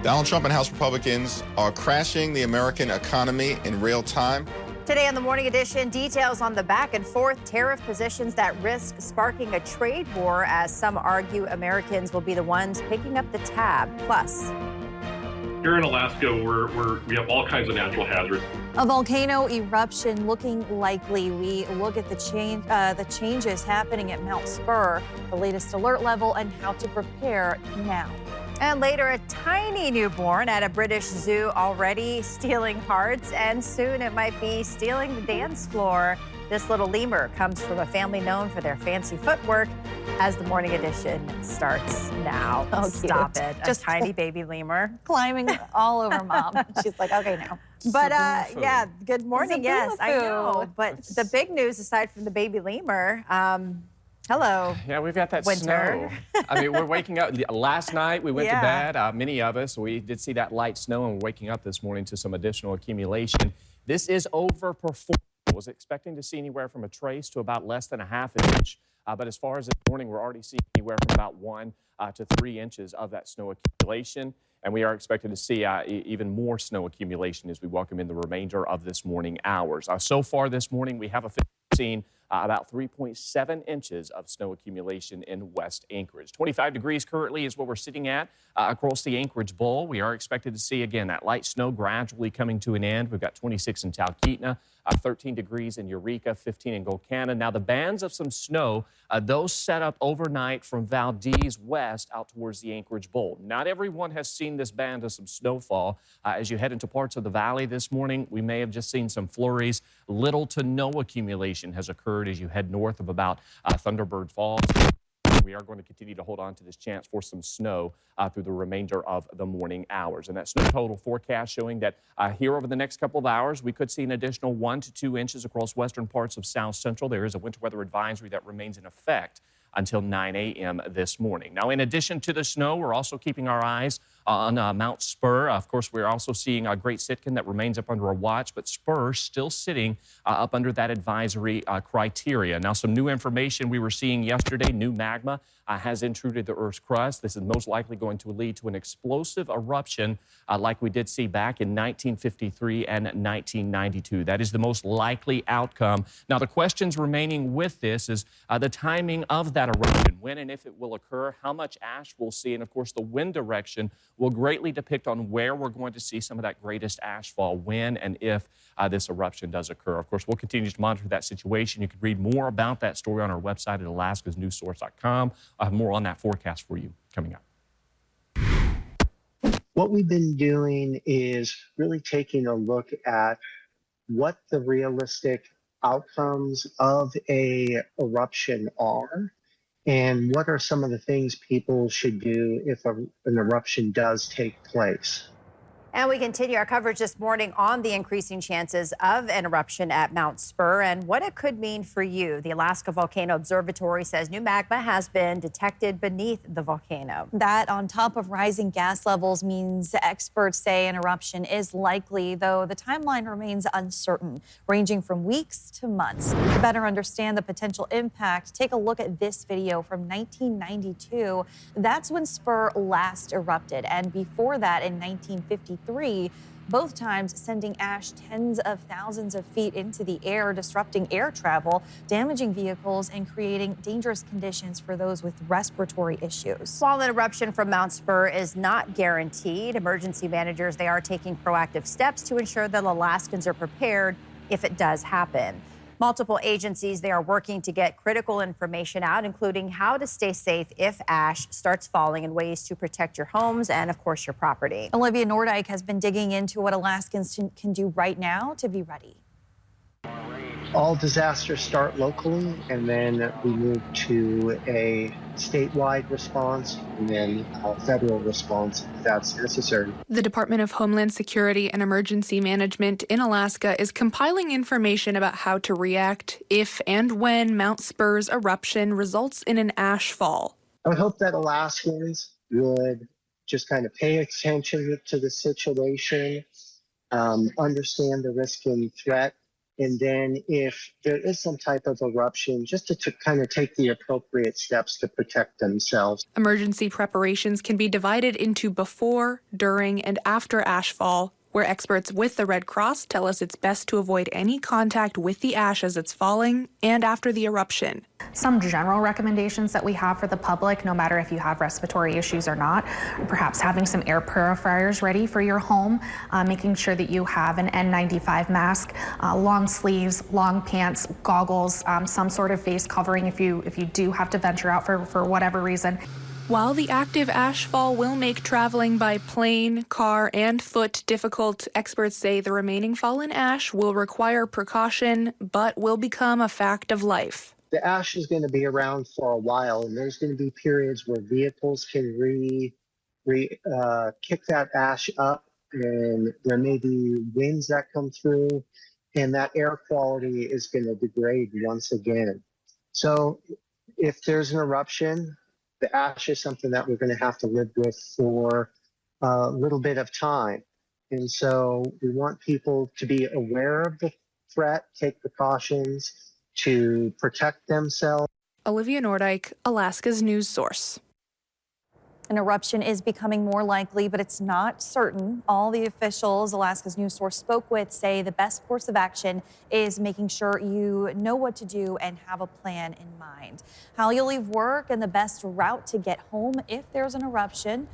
Donald Trump and House Republicans are crashing the American economy in real time. Today on the Morning Edition, details on the back and forth tariff positions that risk sparking a trade war as some argue Americans will be the ones picking up the tab. Plus, here in Alaska, we have all kinds of natural hazards. A volcano eruption looking likely. We look at the changes happening at Mount Spurr, the latest alert level, and how to prepare now. And later, a tiny newborn at a British zoo already stealing hearts, and soon it might be stealing the dance floor. This little lemur comes from a family known for their fancy footwork as the Morning Edition starts now. Oh, stop cute. it. Just a tiny baby lemur. Climbing all over Mom. She's like, okay, now. But yeah, good morning. Yes, I know. Food. But the big news, aside from the baby lemur, hello. Yeah, we've got that winter. snow. I mean, we're waking up. Last night we went to bed. Many of us, we did see that light snow, and we're waking up this morning to some additional accumulation. This is overperforming. I was expecting to see anywhere from a trace to about less than a half inch. But as far as this morning, we're already seeing anywhere from about 1 to 3 inches of that snow accumulation. And we are expected to see even more snow accumulation as we welcome in the remainder of this morning hours. So far this morning, we have seen about 3.7 inches of snow accumulation in West Anchorage. 25 degrees currently is what we're sitting at across the Anchorage Bowl. We are expected to see, again, that light snow gradually coming to an end. We've got 26 in Talkeetna, 13 degrees in Eureka, 15 in Golconda. Now, the bands of some snow, those set up overnight from Valdez west out towards the Anchorage Bowl. Not everyone has seen this band of some snowfall. As you head into parts of the valley this morning, we may have just seen some flurries. Little to no accumulation has occurred as you head north of about Thunderbird Falls. We are going to continue to hold on to this chance for some snow through the remainder of the morning hours. And that snow total forecast showing that here over the next couple of hours, we could see an additional 1 to 2 inches across western parts of South Central. There is a winter weather advisory that remains in effect until 9 a.m. this morning. Now, in addition to the snow, we're also keeping our eyes on Mount Spurr. Of course, we're also seeing Great Sitkin that remains up under a watch, but Spurr still sitting up under that advisory criteria. Now, some new information we were seeing yesterday, new magma has intruded the Earth's crust. This is most likely going to lead to an explosive eruption like we did see back in 1953 and 1992. That is the most likely outcome. Now, the questions remaining with this is the timing of that eruption, when and if it will occur, how much ash we'll see, and of course, the wind direction will greatly depict on where we're going to see some of that greatest ash fall, when and if this eruption does occur. Of course, we'll continue to monitor that situation. You can read more about that story on our website at alaskasnewssource.com. I'll have more on that forecast for you coming up. What we've been doing is really taking a look at what the realistic outcomes of a eruption are, and what are some of the things people should do if an eruption does take place. And we continue our coverage this morning on the increasing chances of an eruption at Mount Spurr and what it could mean for you. The Alaska Volcano Observatory says new magma has been detected beneath the volcano. That, on top of rising gas levels, means experts say an eruption is likely, though the timeline remains uncertain, ranging from weeks to months. To better understand the potential impact, take a look at this video from 1992. That's when Spurr last erupted, and before that in 1953. Both times sending ash tens of thousands of feet into the air, disrupting air travel, damaging vehicles, and creating dangerous conditions for those with respiratory issues. While an eruption from Mount Spurr is not guaranteed, emergency managers, they are taking proactive steps to ensure that Alaskans are prepared if it does happen. Multiple agencies, they are working to get critical information out, including how to stay safe if ash starts falling and ways to protect your homes and, of course, your property. Olivia Nordyke has been digging into what Alaskans can do right now to be ready. All disasters start locally, and then we move to a statewide response and then a federal response if that's necessary. The Department of Homeland Security and Emergency Management in Alaska is compiling information about how to react if and when Mount Spurr's eruption results in an ash fall. I would hope that Alaskans would just kind of pay attention to the situation, understand the risk and threat, And then if there is some type of eruption, just to kind of take the appropriate steps to protect themselves. Emergency preparations can be divided into before, during, and after ashfall, where experts with the Red Cross tell us it's best to avoid any contact with the ash as it's falling and after the eruption. Some general recommendations that we have for the public, no matter if you have respiratory issues or not, perhaps having some air purifiers ready for your home, making sure that you have an N95 mask, long sleeves, long pants, goggles, some sort of face covering if you do have to venture out for whatever reason. While the active ashfall will make traveling by plane, car, and foot difficult, experts say the remaining fallen ash will require precaution, but will become a fact of life. The ash is going to be around for a while, and there's going to be periods where vehicles can kick that ash up, and there may be winds that come through, and that air quality is going to degrade once again. So if there's an eruption, the ash is something that we're going to have to live with for a little bit of time. And so we want people to be aware of the threat, take precautions to protect themselves. Olivia Nordyke, Alaska's news source. An eruption is becoming more likely, but it's not certain. All the officials Alaska's news source spoke with say the best course of action is making sure you know what to do and have a plan in mind. How you'll leave work and the best route to get home if there's an eruption,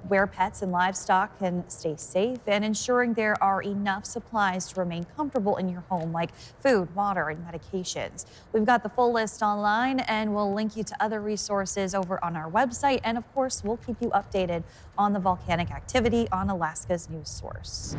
where pets and livestock can stay safe, and ensuring there are enough supplies to remain comfortable in your home, like food, water, and medications. We've got the full list online, and we'll link you to other resources over on our website. And of course, we'll keep you updated on the volcanic activity on Alaska's news source.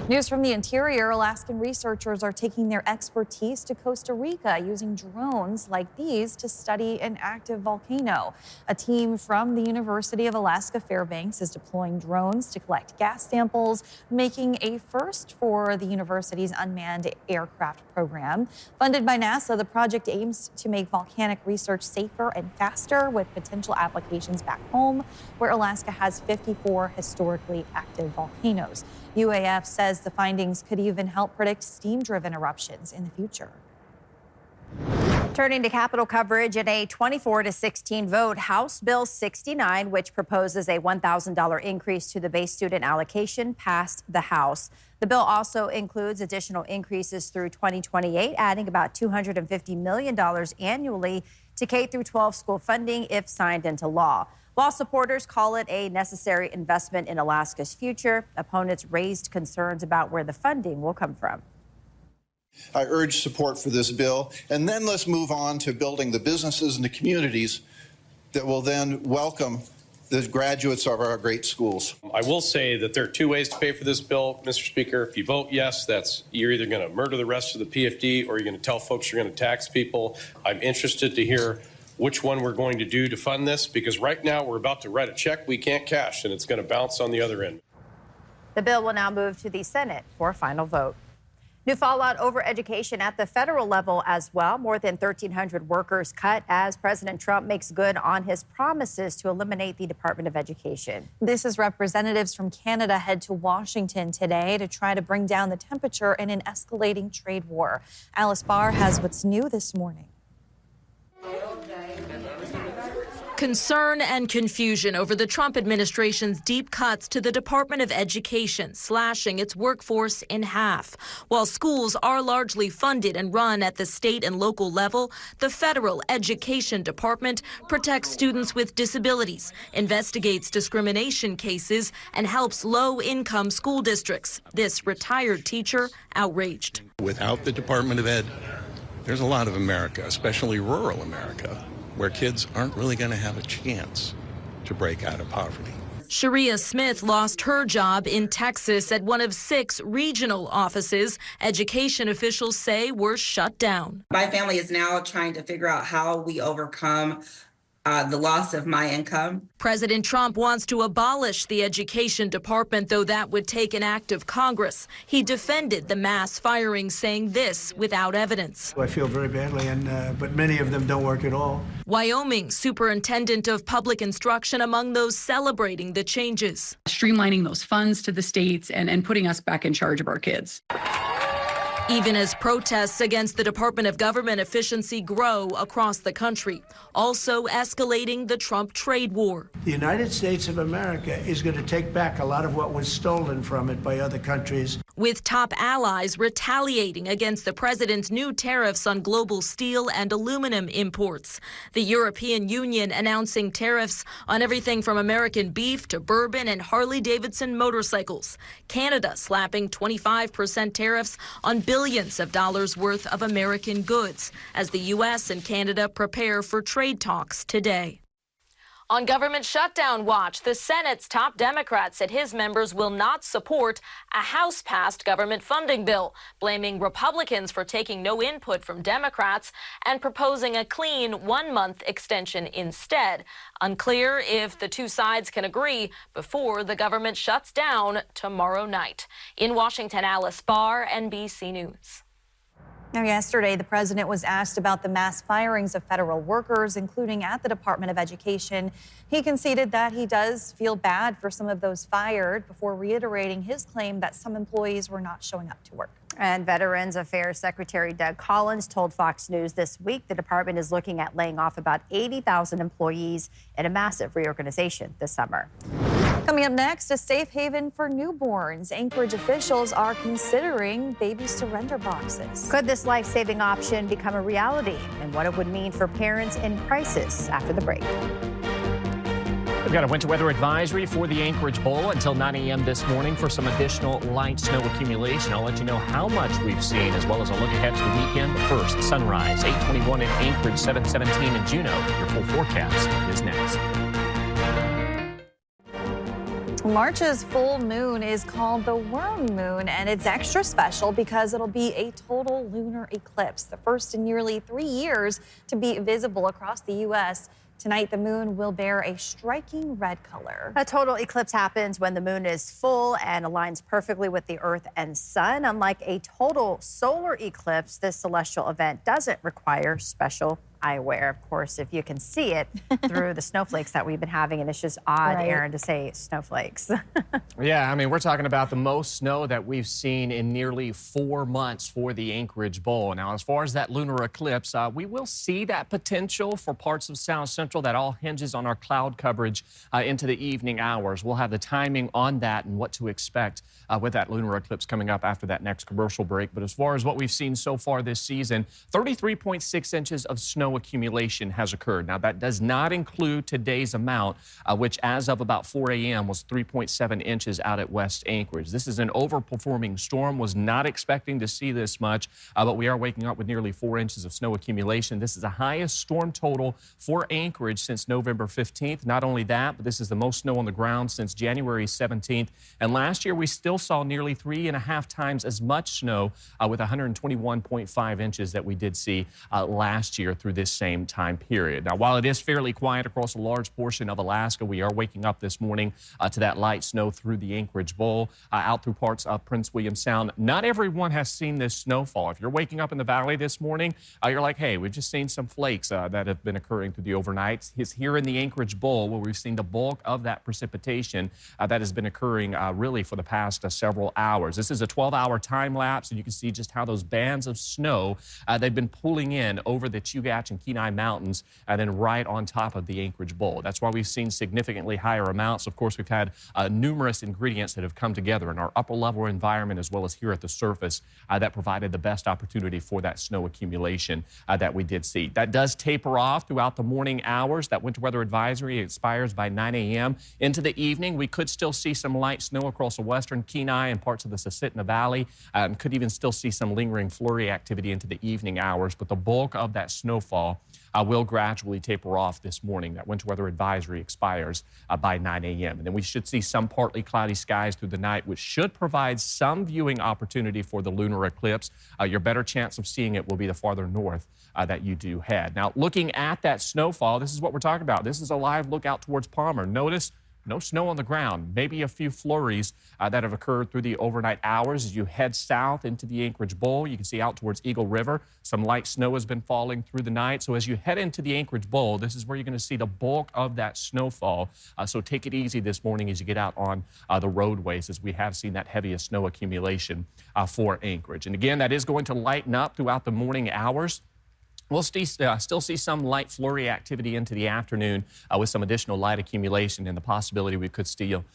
News from the interior: Alaskan researchers are taking their expertise to Costa Rica using drones like these to study an active volcano. A team from the University of Alaska Fairbanks is deploying drones to collect gas samples, making a first for the university's unmanned aircraft program. Funded by NASA, the project aims to make volcanic research safer and faster, with potential applications back home, where Alaska has 54 historically active volcanoes. UAF says the findings could even help predict steam-driven eruptions in the future. Turning to Capitol coverage, in a 24-16 vote, House Bill 69, which proposes a $1,000 increase to the base student allocation, passed the House. The bill also includes additional increases through 2028, adding about $250 million annually to K-12 school funding if signed into law. While supporters call it a necessary investment in Alaska's future, opponents raised concerns about where the funding will come from. I urge support for this bill, and then let's move on to building the businesses and the communities that will then welcome the graduates of our great schools. I will say that there are two ways to pay for this bill, Mr. Speaker. If you vote yes, you're either going to murder the rest of the PFD or you're going to tell folks you're going to tax people. I'm interested to hear which one we're going to do to fund this, because right now we're about to write a check we can't cash, and it's going to bounce on the other end. The bill will now move to the Senate for a final vote. New fallout over education at the federal level as well. More than 1,300 workers cut as President Trump makes good on his promises to eliminate the Department of Education. This is representatives from Canada head to Washington today to try to bring down the temperature in an escalating trade war. Alice Barr has what's new this morning. Concern and confusion over the Trump administration's deep cuts to the Department of Education, slashing its workforce in half. While schools are largely funded and run at the state and local level, the federal education department protects students with disabilities, investigates discrimination cases, and helps low-income school districts. This retired teacher outraged. Without the Department of Ed, there's a lot of America, especially rural America, where kids aren't really going to have a chance to break out of poverty. Sharia Smith lost her job in Texas at one of 6 regional offices education officials say were shut down. My family is now trying to figure out how we overcome the loss of my income. President Trump wants to abolish the education department, though that would take an act of Congress. He defended the mass firing, saying this without evidence. I feel very badly, but many of them don't work at all. Wyoming superintendent of public instruction among those celebrating the changes. Streamlining those funds to the states and putting us back in charge of our kids. Even as protests against the Department of Government efficiency grow across the country, also escalating the Trump trade war. The United States of America is going to take back a lot of what was stolen from it by other countries. With top allies retaliating against the president's new tariffs on global steel and aluminum imports. The European Union announcing tariffs on everything from American beef to bourbon and Harley-Davidson motorcycles. Canada slapping 25% tariffs on billions of dollars worth of American goods as the U.S. and Canada prepare for trade talks today. On government shutdown watch, the Senate's top Democrat said his members will not support a House-passed government funding bill, blaming Republicans for taking no input from Democrats and proposing a clean 1-month extension instead. Unclear if the two sides can agree before the government shuts down tomorrow night. In Washington, Alice Spurr, NBC News. Now, yesterday, the president was asked about the mass firings of federal workers, including at the Department of Education. He conceded that he does feel bad for some of those fired before reiterating his claim that some employees were not showing up to work. And Veterans Affairs Secretary Doug Collins told Fox News this week the department is looking at laying off about 80,000 employees in a massive reorganization this summer. Coming up next, a safe haven for newborns. Anchorage officials are considering baby surrender boxes. Could this life-saving option become a reality? And what it would mean for parents in crisis after the break. We've got a winter weather advisory for the Anchorage Bowl until 9 a.m. this morning for some additional light snow accumulation. I'll let you know how much we've seen as well as a look ahead to the weekend. But first, sunrise, 8:21 in Anchorage, 7:17 in Juneau. Your full forecast is next. March's full moon is called the worm moon, and it's extra special because it'll be a total lunar eclipse, the first in nearly 3 years to be visible across the U.S. Tonight, the moon will bear a striking red color. A total eclipse happens when the moon is full and aligns perfectly with the Earth and Sun. Unlike a total solar eclipse, this celestial event doesn't require special eyewear. Of course, if you can see it through the snowflakes that we've been having, and it's just odd, Right. Aaron, to say snowflakes. Yeah, I mean, we're talking about the most snow that we've seen in nearly 4 months for the Anchorage Bowl. Now, as far as that lunar eclipse, we will see that potential for parts of South Central. That all hinges on our cloud coverage into the evening hours. We'll have the timing on that and what to expect with that lunar eclipse coming up after that next commercial break. But as far as what we've seen so far this season, 33.6 inches of snow accumulation has occurred. Now, that does not include today's amount, which as of about 4 a.m. was 3.7 inches out at West Anchorage. This is an overperforming storm. Was not expecting to see this much, but we are waking up with nearly 4 inches of snow accumulation. This is the highest storm total for Anchorage since November 15th. Not only that, but this is the most snow on the ground since January 17th. And last year, we still saw nearly 3.5 times as much snow with 121.5 inches that we did see last year through this same time period. Now, while it is fairly quiet across a large portion of Alaska, we are waking up this morning to that light snow through the Anchorage Bowl, out through parts of Prince William Sound. Not everyone has seen this snowfall. If you're waking up in the valley this morning, you're like, hey, we've just seen some flakes that have been occurring through the overnight. It's here in the Anchorage Bowl where we've seen the bulk of that precipitation that has been occurring really for the past several hours. This is a 12-hour time lapse, and you can see just how those bands of snow, they've been pulling in over the Chugach and Kenai Mountains and then right on top of the Anchorage Bowl. That's why we've seen significantly higher amounts. Of course, we've had numerous ingredients that have come together in our upper level environment as well as here at the surface that provided the best opportunity for that snow accumulation that we did see. That does taper off throughout the morning hours. That winter weather advisory expires by 9 a.m. Into the evening, we could still see some light snow across the western Kenai and parts of the Susitna Valley. Could even still see some lingering flurry activity into the evening hours, but the bulk of that snowfall will gradually taper off this morning. That winter weather advisory expires by 9 a.m. And then we should see some partly cloudy skies through the night, which should provide some viewing opportunity for the lunar eclipse. Your better chance of seeing it will be the farther north that you do head. Now, looking at that snowfall, this is what we're talking about. This is a live look out towards Palmer. Notice No snow on the ground, maybe a few flurries that have occurred through the overnight hours. As you head south into the Anchorage Bowl, you can see out towards Eagle River, some light snow has been falling through the night. So as you head into the Anchorage Bowl, this is where you're going to see the bulk of that snowfall. So take it easy this morning as you get out on the roadways, as we have seen that heaviest snow accumulation for Anchorage. And again, that is going to lighten up throughout the morning hours. We'll still see some light flurry activity into the afternoon with some additional light accumulation and the possibility we could still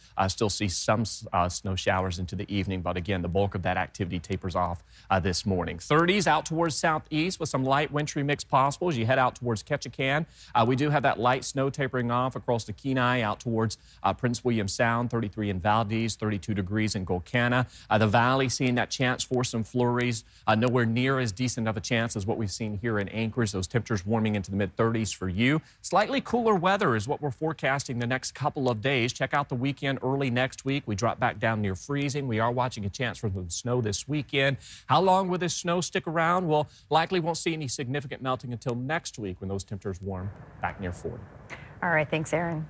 see some snow showers into the evening. But again, the bulk of that activity tapers off this morning. 30s out towards southeast with some light wintry mix possible as you head out towards Ketchikan. We do have that light snow tapering off across the Kenai out towards Prince William Sound, 33 in Valdez, 32 degrees in Golcana. The valley seeing that chance for some flurries, nowhere near as decent of a chance as what we've seen here in Anchorage. Those temperatures warming into the mid-30s for you. Slightly cooler weather is what we're forecasting the next couple of days. Check out the weekend early next week. We drop back down near freezing. We are watching a chance for some snow this weekend. How long will this snow stick around? Well, likely won't see any significant melting until next week when those temperatures warm back near 40. All right, thanks, Aaron.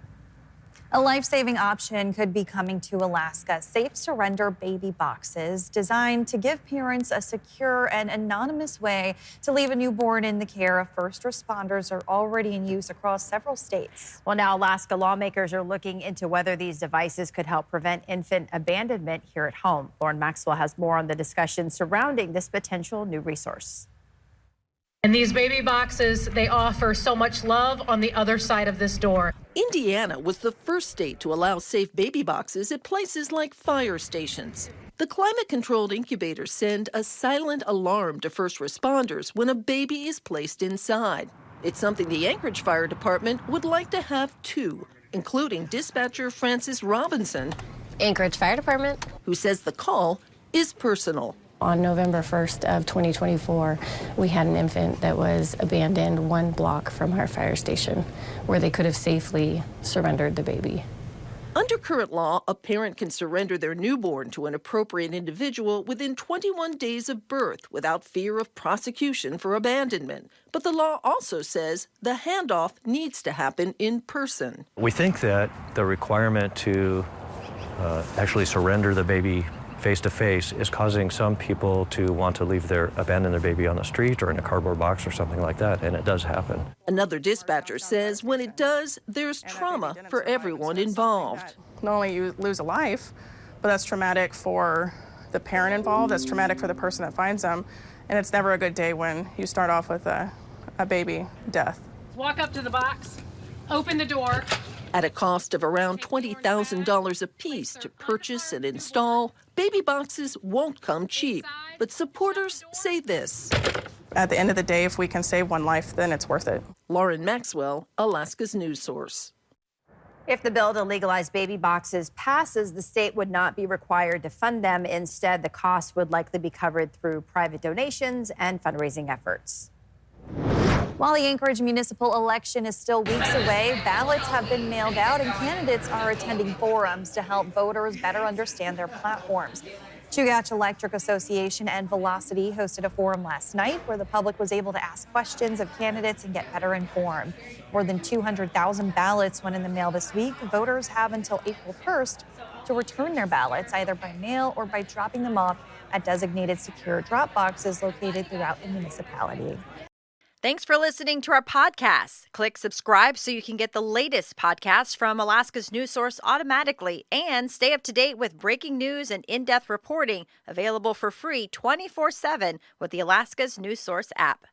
A life-saving option could be coming to Alaska. Safe surrender baby boxes designed to give parents a secure and anonymous way to leave a newborn in the care of first responders are already in use across several states. Well, now Alaska lawmakers are looking into whether these devices could help prevent infant abandonment here at home. Lauren Maxwell has more on the discussion surrounding this potential new resource. And these baby boxes, they offer so much love on the other side of this door. Indiana was the first state to allow safe baby boxes at places like fire stations. The climate-controlled incubators send a silent alarm to first responders when a baby is placed inside. It's something the Anchorage Fire Department would like to have too, including dispatcher Francis Robinson, Anchorage Fire Department, who says the call is personal. On November 1st of 2024, we had an infant that was abandoned 1 block from our fire station where they could have safely surrendered the baby. Under current law, a parent can surrender their newborn to an appropriate individual within 21 days of birth without fear of prosecution for abandonment. But the law also says the handoff needs to happen in person. We think that the requirement to actually surrender the baby face-to-face is causing some people to want to abandon their baby on the street or in a cardboard box or something like that, and it does happen. Another dispatcher says when it does, there's trauma for everyone involved. Not only you lose a life, but that's traumatic for the parent involved, that's traumatic for the person that finds them, and it's never a good day when you start off with a baby death. Walk up to the box, open the door. At a cost of around $20,000 apiece to purchase and install, baby boxes won't come cheap. But supporters say this. At the end of the day, if we can save one life, then it's worth it. Lauren Maxwell, Alaska's News Source. If the bill to legalize baby boxes passes, the state would not be required to fund them. Instead, the cost would likely be covered through private donations and fundraising efforts. While the Anchorage municipal election is still weeks away, ballots have been mailed out and candidates are attending forums to help voters better understand their platforms. Chugach Electric Association and Velocity hosted a forum last night where the public was able to ask questions of candidates and get better informed. More than 200,000 ballots went in the mail this week. Voters have until April 1st to return their ballots, either by mail or by dropping them off at designated secure drop boxes located throughout the municipality. Thanks for listening to our podcast. Click subscribe so you can get the latest podcasts from Alaska's News Source automatically and stay up to date with breaking news and in-depth reporting available for free 24/7 with the Alaska's News Source app.